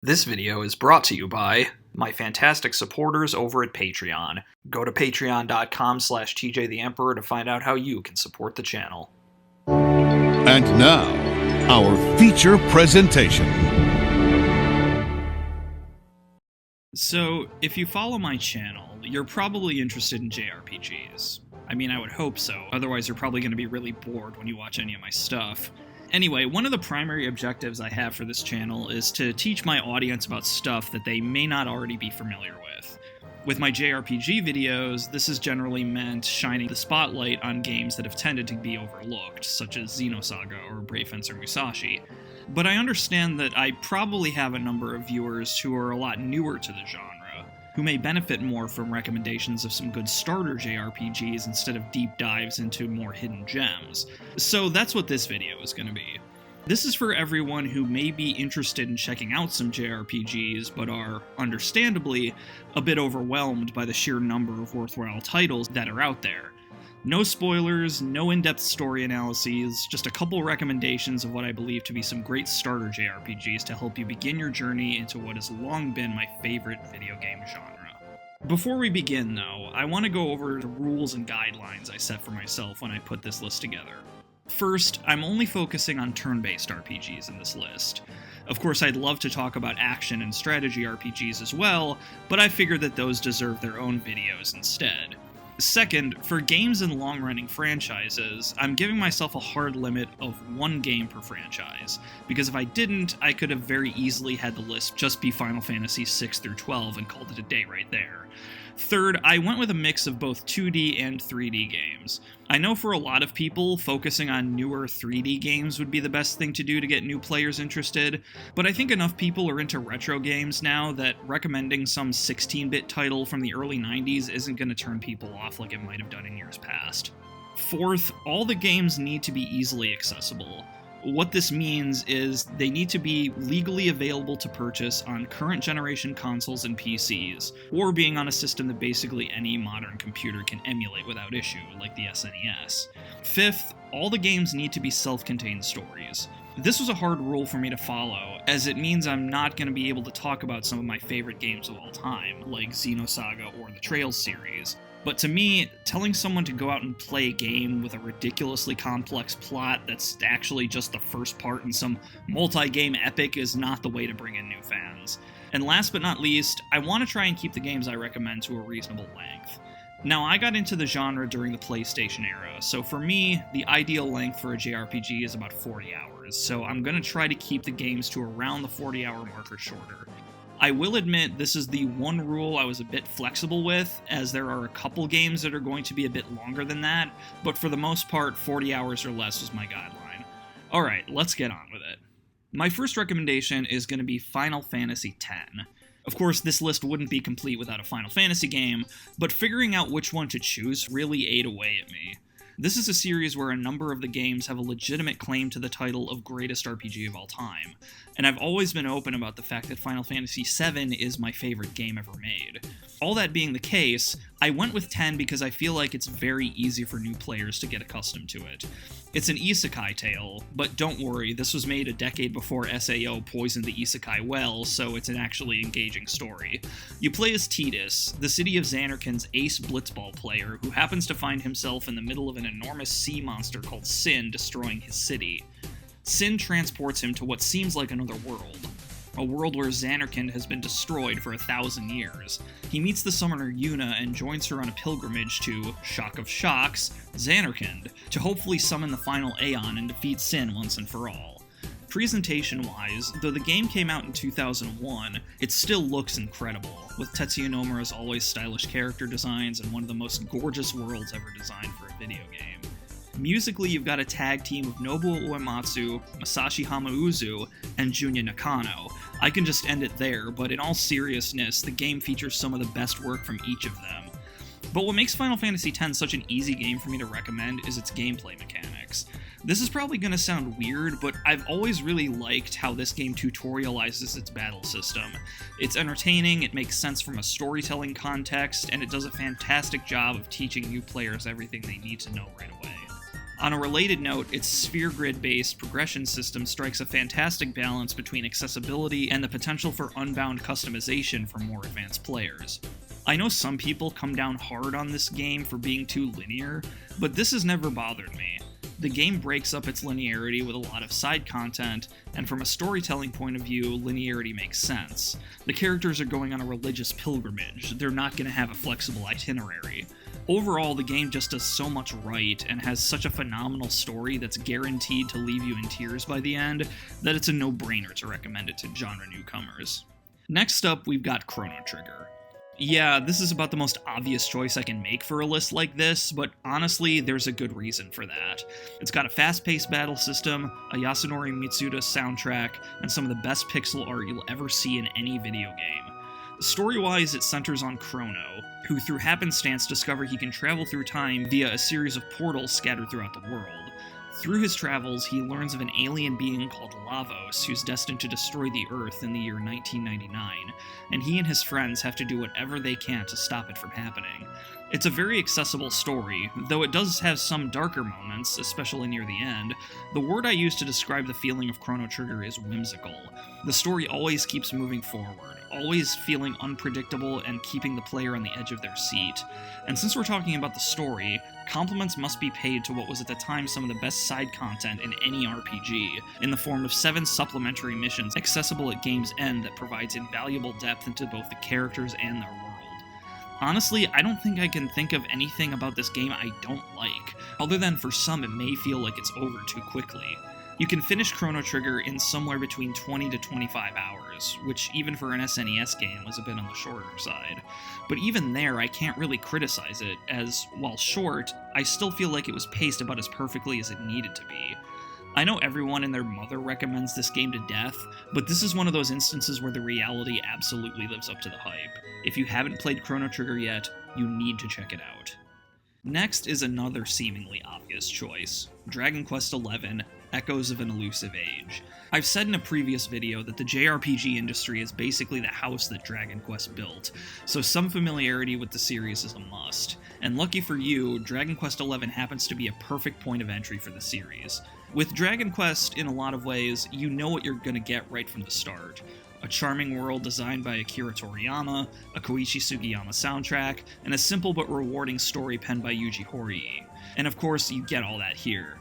This video is brought to you by my fantastic supporters over at Patreon. Go to patreon.com/TJTheEmperor to find out how you can support the channel. And now, our feature presentation. So, if you follow my channel, you're probably interested in JRPGs. I mean, I would hope so, otherwise you're probably going to be really bored when you watch any of my stuff. Anyway, one of the primary objectives I have for this channel is to teach my audience about stuff that they may not already be familiar with. With my JRPG videos, this is generally meant shining the spotlight on games that have tended to be overlooked, such as Xenosaga or Brave Fencer Musashi. But I understand that I probably have a number of viewers who are a lot newer to the genre, who may benefit more from recommendations of some good starter JRPGs instead of deep dives into more hidden gems. So that's what this video is going to be. This is for everyone who may be interested in checking out some JRPGs, but are, understandably, a bit overwhelmed by the sheer number of worthwhile titles that are out there. No spoilers, no in-depth story analyses, just a couple recommendations of what I believe to be some great starter JRPGs to help you begin your journey into what has long been my favorite video game genre. Before we begin, though, I want to go over the rules and guidelines I set for myself when I put this list together. First, I'm only focusing on turn-based RPGs in this list. Of course, I'd love to talk about action and strategy RPGs as well, but I figured that those deserve their own videos instead. Second, for games and long-running franchises, I'm giving myself a hard limit of one game per franchise, because if I didn't, I could have very easily had the list just be Final Fantasy 6 through 12 and called it a day right there. Third, I went with a mix of both 2D and 3D games. I know for a lot of people, focusing on newer 3D games would be the best thing to do to get new players interested, but I think enough people are into retro games now that recommending some 16-bit title from the early 90s isn't going to turn people off like it might have done in years past. Fourth, all the games need to be easily accessible. What this means is they need to be legally available to purchase on current generation consoles and PCs, or being on a system that basically any modern computer can emulate without issue, like the SNES. Fifth, all the games need to be self-contained stories. This was a hard rule for me to follow, as it means I'm not going to be able to talk about some of my favorite games of all time, like Xenosaga or the Trails series. But to me, telling someone to go out and play a game with a ridiculously complex plot that's actually just the first part in some multi-game epic is not the way to bring in new fans. And last but not least, I want to try and keep the games I recommend to a reasonable length. Now, I got into the genre during the PlayStation era, so for me, the ideal length for a JRPG is about 40 hours, so I'm going to try to keep the games to around the 40-hour mark or shorter. I will admit this is the one rule I was a bit flexible with, as there are a couple games that are going to be a bit longer than that, but for the most part, 40 hours or less was my guideline. Alright, let's get on with it. My first recommendation is going to be Final Fantasy X. Of course, this list wouldn't be complete without a Final Fantasy game, but figuring out which one to choose really ate away at me. This is a series where a number of the games have a legitimate claim to the title of greatest RPG of all time, and I've always been open about the fact that Final Fantasy VII is my favorite game ever made. All that being the case, I went with 10 because I feel like it's very easy for new players to get accustomed to it. It's an isekai tale, but don't worry, this was made a decade before SAO poisoned the isekai well, so it's an actually engaging story. You play as Tidus, the city of Zanarkand's ace blitzball player who happens to find himself in the middle of an enormous sea monster called Sin destroying his city. Sin transports him to what seems like another world. A world where Zanarkand has been destroyed for 1,000 years. He meets the summoner Yuna and joins her on a pilgrimage to, shock of shocks, Zanarkand, to hopefully summon the final Aeon and defeat Sin once and for all. Presentation-wise, though the game came out in 2001, it still looks incredible, with Tetsuya Nomura's always stylish character designs and one of the most gorgeous worlds ever designed for a video game. Musically, you've got a tag team of Nobuo Uematsu, Masashi Hamauzu, and Junya Nakano. I can just end it there, but in all seriousness, the game features some of the best work from each of them. But what makes Final Fantasy X such an easy game for me to recommend is its gameplay mechanics. This is probably going to sound weird, but I've always really liked how this game tutorializes its battle system. It's entertaining, it makes sense from a storytelling context, and it does a fantastic job of teaching new players everything they need to know right away. On a related note, its sphere grid-based progression system strikes a fantastic balance between accessibility and the potential for unbound customization for more advanced players. I know some people come down hard on this game for being too linear, but this has never bothered me. The game breaks up its linearity with a lot of side content, and from a storytelling point of view, linearity makes sense. The characters are going on a religious pilgrimage, they're not going to have a flexible itinerary. Overall, the game just does so much right and has such a phenomenal story that's guaranteed to leave you in tears by the end that it's a no-brainer to recommend it to genre newcomers. Next up, we've got Chrono Trigger. Yeah, this is about the most obvious choice I can make for a list like this, but honestly, there's a good reason for that. It's got a fast-paced battle system, a Yasunori Mitsuda soundtrack, and some of the best pixel art you'll ever see in any video game. Story-wise, it centers on Chrono, who through happenstance discover he can travel through time via a series of portals scattered throughout the world. Through his travels, he learns of an alien being called Lavos who's destined to destroy the Earth in the year 1999, and he and his friends have to do whatever they can to stop it from happening. It's a very accessible story, though it does have some darker moments, especially near the end. The word I use to describe the feeling of Chrono Trigger is whimsical. The story always keeps moving forward, always feeling unpredictable and keeping the player on the edge of their seat. And since we're talking about the story, compliments must be paid to what was at the time some of the best side content in any RPG, in the form of 7 supplementary missions accessible at game's end that provides invaluable depth into both the characters and their world. Honestly, I don't think I can think of anything about this game I don't like, other than for some it may feel like it's over too quickly. You can finish Chrono Trigger in somewhere between 20 to 25 hours, which even for an SNES game was a bit on the shorter side. But even there, I can't really criticize it, as, while short, I still feel like it was paced about as perfectly as it needed to be. I know everyone and their mother recommends this game to death, but this is one of those instances where the reality absolutely lives up to the hype. If you haven't played Chrono Trigger yet, you need to check it out. Next is another seemingly obvious choice, Dragon Quest XI, Echoes of an Elusive Age. I've said in a previous video that the JRPG industry is basically the house that Dragon Quest built, so some familiarity with the series is a must. And lucky for you, Dragon Quest XI happens to be a perfect point of entry for the series. With Dragon Quest, in a lot of ways, you know what you're gonna get right from the start. A charming world designed by Akira Toriyama, a Koichi Sugiyama soundtrack, and a simple but rewarding story penned by Yuji Horii. And of course, you get all that here.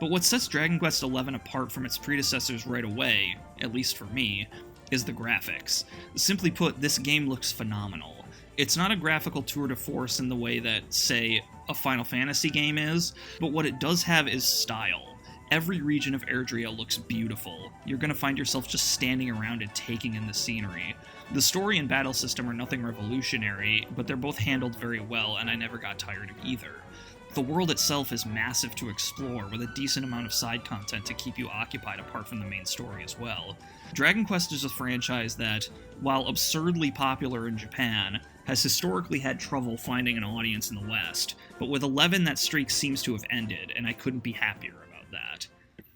But what sets Dragon Quest XI apart from its predecessors right away, at least for me, is the graphics. Simply put, this game looks phenomenal. It's not a graphical tour de force in the way that, say, a Final Fantasy game is, but what it does have is style. Every region of Erdrea looks beautiful. You're gonna find yourself just standing around and taking in the scenery. The story and battle system are nothing revolutionary, but they're both handled very well, and I never got tired of either. The world itself is massive to explore, with a decent amount of side content to keep you occupied apart from the main story as well. Dragon Quest is a franchise that, while absurdly popular in Japan, has historically had trouble finding an audience in the West, but with 11 that streak seems to have ended, and I couldn't be happier about that.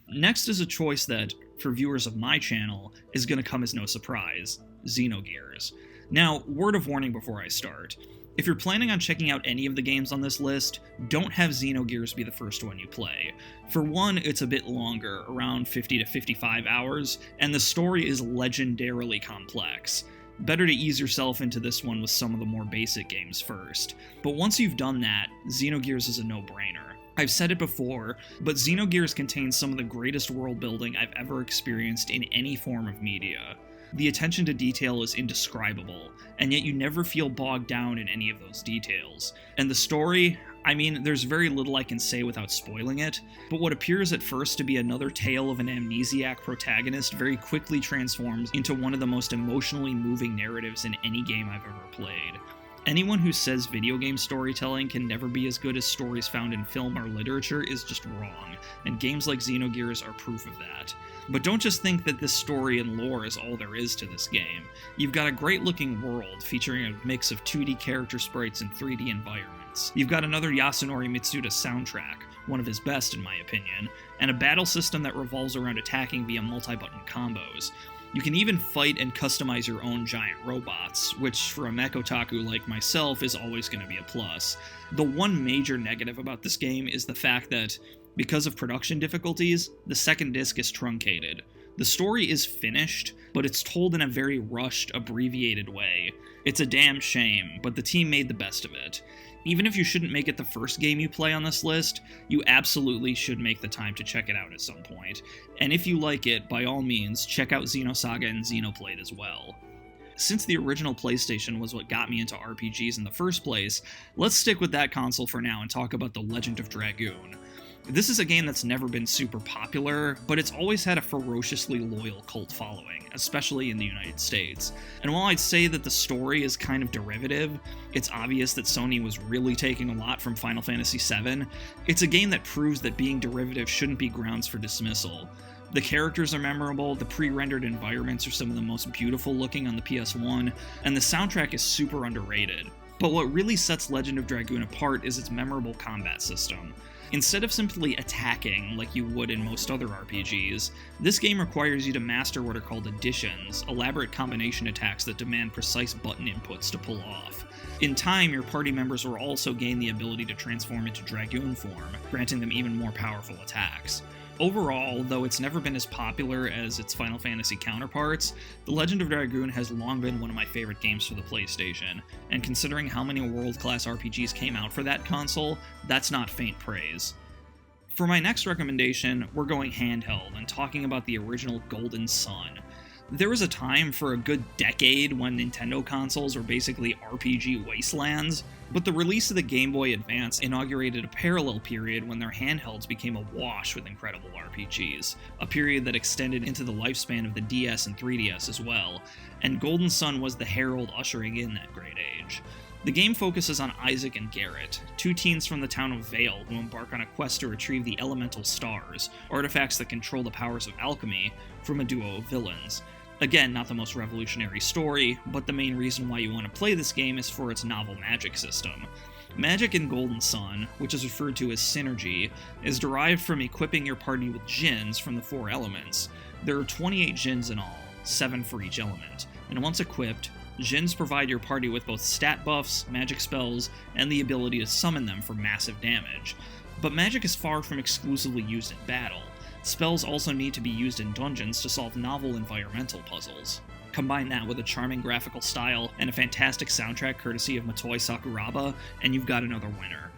Next is a choice that, for viewers of my channel, is going to come as no surprise, Xenogears. Now, word of warning before I start. If you're planning on checking out any of the games on this list, don't have Xenogears be the first one you play. For one, it's a bit longer, around 50 to 55 hours, and the story is legendarily complex. Better to ease yourself into this one with some of the more basic games first. But once you've done that, Xenogears is a no-brainer. I've said it before, but Xenogears contains some of the greatest world building I've ever experienced in any form of media. The attention to detail is indescribable, and yet you never feel bogged down in any of those details. And the story, I mean, there's very little I can say without spoiling it, but what appears at first to be another tale of an amnesiac protagonist very quickly transforms into one of the most emotionally moving narratives in any game I've ever played. Anyone who says video game storytelling can never be as good as stories found in film or literature is just wrong, and games like Xenogears are proof of that. But don't just think that this story and lore is all there is to this game. You've got a great-looking world featuring a mix of 2D character sprites and 3D environments. You've got another Yasunori Mitsuda soundtrack, one of his best in my opinion, and a battle system that revolves around attacking via multi-button combos. You can even fight and customize your own giant robots, which for a mech otaku like myself is always going to be a plus. The one major negative about this game is the fact that, Because of production difficulties, the second disc is truncated. The story is finished, but it's told in a very rushed, abbreviated way. It's a damn shame, but the team made the best of it. Even if you shouldn't make it the first game you play on this list, you absolutely should make the time to check it out at some point. And if you like it, by all means, check out Xenosaga and Xenoblade as well. Since the original PlayStation was what got me into RPGs in the first place, let's stick with that console for now and talk about The Legend of Dragoon. This is a game that's never been super popular, but it's always had a ferociously loyal cult following, especially in the United States. And while I'd say that the story is kind of derivative, it's obvious that Sony was really taking a lot from Final Fantasy VII, it's a game that proves that being derivative shouldn't be grounds for dismissal. The characters are memorable, the pre-rendered environments are some of the most beautiful looking on the PS1, and the soundtrack is super underrated. But what really sets Legend of Dragoon apart is its memorable combat system. Instead of simply attacking like you would in most other RPGs, this game requires you to master what are called additions, elaborate combination attacks that demand precise button inputs to pull off. In time, your party members will also gain the ability to transform into Dragoon form, granting them even more powerful attacks. Overall, though it's never been as popular as its Final Fantasy counterparts, The Legend of Dragoon has long been one of my favorite games for the PlayStation, and considering how many world-class RPGs came out for that console, that's not faint praise. For my next recommendation, we're going handheld and talking about the original Golden Sun. There was a time for a good decade when Nintendo consoles were basically RPG wastelands, but the release of the Game Boy Advance inaugurated a parallel period when their handhelds became awash with incredible RPGs, a period that extended into the lifespan of the DS and 3DS as well, and Golden Sun was the herald ushering in that great age. The game focuses on Isaac and Garrett, two teens from the town of Vale who embark on a quest to retrieve the elemental stars, artifacts that control the powers of alchemy, from a duo of villains. Again, not the most revolutionary story, but the main reason why you want to play this game is for its novel magic system. Magic in Golden Sun, which is referred to as synergy, is derived from equipping your party with djinns from the 4 elements. There are 28 djinns in all, 7 for each element, and once equipped, djinns provide your party with both stat buffs, magic spells, and the ability to summon them for massive damage. But magic is far from exclusively used in battle. Spells also need to be used in dungeons to solve novel environmental puzzles. Combine that with a charming graphical style and a fantastic soundtrack courtesy of Motoi Sakuraba, and you've got another winner.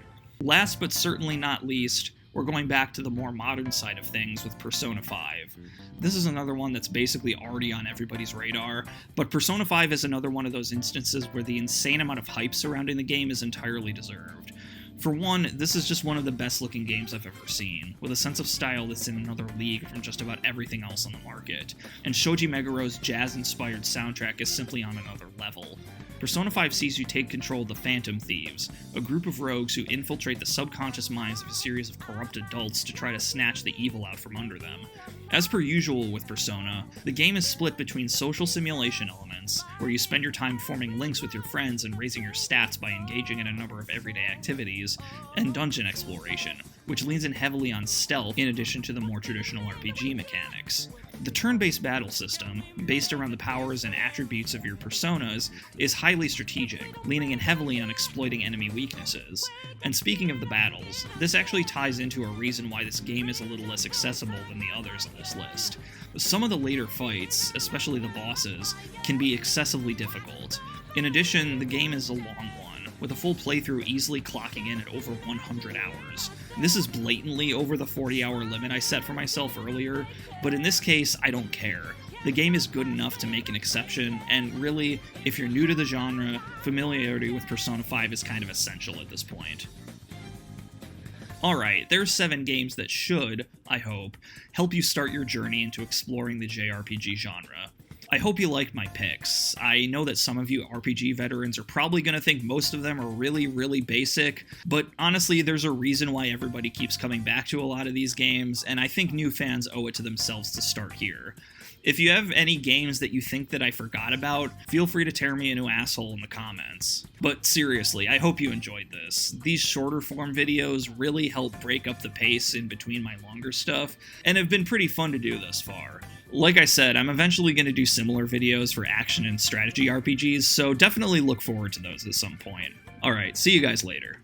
Last but certainly not least, we're going back to the more modern side of things with Persona 5. This is another one that's basically already on everybody's radar, but Persona 5 is another one of those instances where the insane amount of hype surrounding the game is entirely deserved. For one, this is just one of the best looking games I've ever seen, with a sense of style that's in another league from just about everything else on the market, and Shoji Megaro's jazz-inspired soundtrack is simply on another level. Persona 5 sees you take control of the Phantom Thieves, a group of rogues who infiltrate the subconscious minds of a series of corrupt adults to try to snatch the evil out from under them. As per usual with Persona, the game is split between social simulation elements, where you spend your time forming links with your friends and raising your stats by engaging in a number of everyday activities, and dungeon exploration, which leans in heavily on stealth in addition to the more traditional RPG mechanics. The turn-based battle system, based around the powers and attributes of your personas, is highly strategic, leaning in heavily on exploiting enemy weaknesses. And speaking of the battles, this actually ties into a reason why this game is a little less accessible than the others on this list. Some of the later fights, especially the bosses, can be excessively difficult. In addition, the game is a long one, with a full playthrough easily clocking in at over 100 hours. This is blatantly over the 40-hour limit I set for myself earlier, but in this case, I don't care. The game is good enough to make an exception, and really, if you're new to the genre, familiarity with Persona 5 is kind of essential at this point. Alright, there's 7 games that should, I hope, help you start your journey into exploring the JRPG genre. I hope you liked my picks. I know that some of you RPG veterans are probably going to think most of them are really, really basic, but honestly, there's a reason why everybody keeps coming back to a lot of these games, and I think new fans owe it to themselves to start here. If you have any games that you think that I forgot about, feel free to tear me a new asshole in the comments. But seriously, I hope you enjoyed this. These shorter form videos really help break up the pace in between my longer stuff, and have been pretty fun to do thus far. Like I said, I'm eventually going to do similar videos for action and strategy RPGs, so definitely look forward to those at some point. Alright, see you guys later.